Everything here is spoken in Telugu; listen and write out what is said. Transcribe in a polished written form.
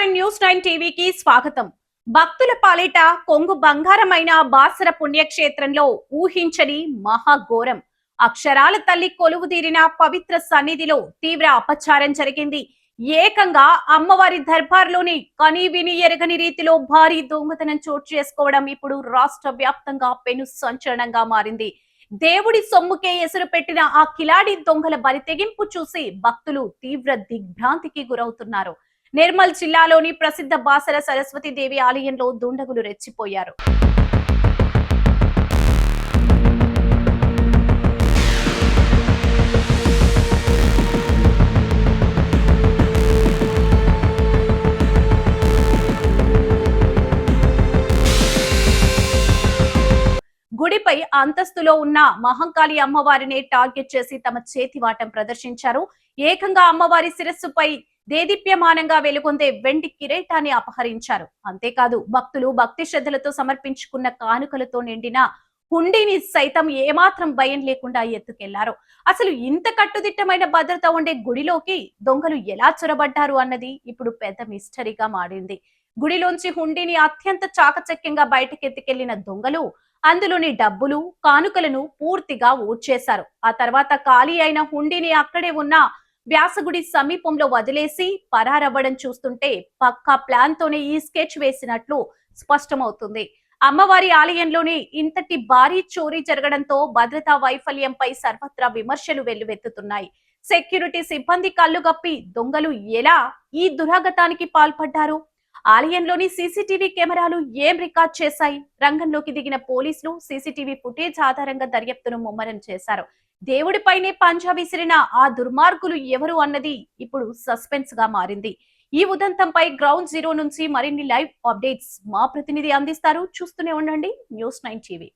నమస్కారం న్యూస్ 9 టీవీకి స్వాగతం. భక్తుల పాలిట కొంగు బంగారమైన బాసర పుణ్యక్షేత్రంలో ఊహించని మహాఘోరం. అక్షరాల తల్లి కొలువుదీరిన పవిత్ర సన్నిధిలో తీవ్ర అపచారం జరిగింది. ఏకంగా అమ్మవారి దర్బార్లోని కనీ విని ఎరగని రీతిలో భారీ దొంగతనం చోటు చేసుకోవడం ఇప్పుడు రాష్ట్ర వ్యాప్తంగా పెను సంచలనంగా మారింది. దేవుడి సొమ్ముకే ఎసురు పెట్టిన ఆ కిలాడి దొంగల బరితెగింపు చూసి భక్తులు తీవ్ర దిగ్భ్రాంతికి గురవుతున్నారు. నిర్మల్ జిల్లాలోని ప్రసిద్ధ బాసర సరస్వతి దేవి ఆలయంలో దుండగులు రెచ్చిపోయారు. గుడిపై అంతస్తులో ఉన్న మహంకాళి అమ్మవారిని టార్గెట్ చేసి తమ చేతివాటం ప్రదర్శించారు. ఏకంగా అమ్మవారి శిరస్సుపై దేదీప్యమానంగా వెలుగొందే వెండి కిరీటాన్ని అపహరించారు. అంతేకాదు భక్తులు భక్తి శ్రద్ధలతో సమర్పించుకున్న కానుకలతో నిండిన హుండీని సైతం ఏమాత్రం భయం లేకుండా ఎత్తుకెళ్లారు. అసలు ఇంత కట్టుదిట్టమైన భద్రత ఉండే గుడిలోకి దొంగలు ఎలా చొరబడ్డారు అన్నది ఇప్పుడు పెద్ద మిస్టరీగా మారింది. గుడిలోంచి హుండీని అత్యంత చాకచక్యంగా బయటకెత్తుకెళ్లిన దొంగలు అందులోని డబ్బులు కానుకలను పూర్తిగా ఊడ్చేశారు. ఆ తర్వాత ఖాళీ అయిన హుండీని అక్కడే ఉన్న వ్యాసగుడి సమీపంలో వదిలేసి పరారవ్వడం చూస్తుంటే పక్కా ప్లాన్ తోనే ఈ స్కెచ్ వేసినట్లు స్పష్టమవుతుంది. అమ్మవారి ఆలయంలోని ఇంతటి భారీ చోరీ జరగడంతో భద్రతా వైఫల్యంపై సర్వత్రా విమర్శలు వెల్లువెత్తుతున్నాయి. సెక్యూరిటీ సిబ్బంది కళ్ళుగప్పి దొంగలు ఎలా ఈ దురాగతానికి పాల్పడ్డారు? ఆలయంలోని సీసీటీవీ కెమెరాలు ఏం రికార్డ్ చేశాయి? రంగంలోకి దిగిన పోలీసులు సీసీటీవీ ఫుటేజ్ ఆధారంగా దర్యాప్తును ముమ్మరం చేశారు. దేవుడిపైనే పంజా విసిరిన ఆ దుర్మార్గులు ఎవరు అన్నది ఇప్పుడు సస్పెన్స్ గా మారింది. ఈ ఉదంతంపై గ్రౌండ్ జీరో నుంచి మరిన్ని లైవ్ అప్డేట్స్ మా ప్రతినిధి అందిస్తారు. చూస్తూనే ఉండండి న్యూస్ 9 టీవీ.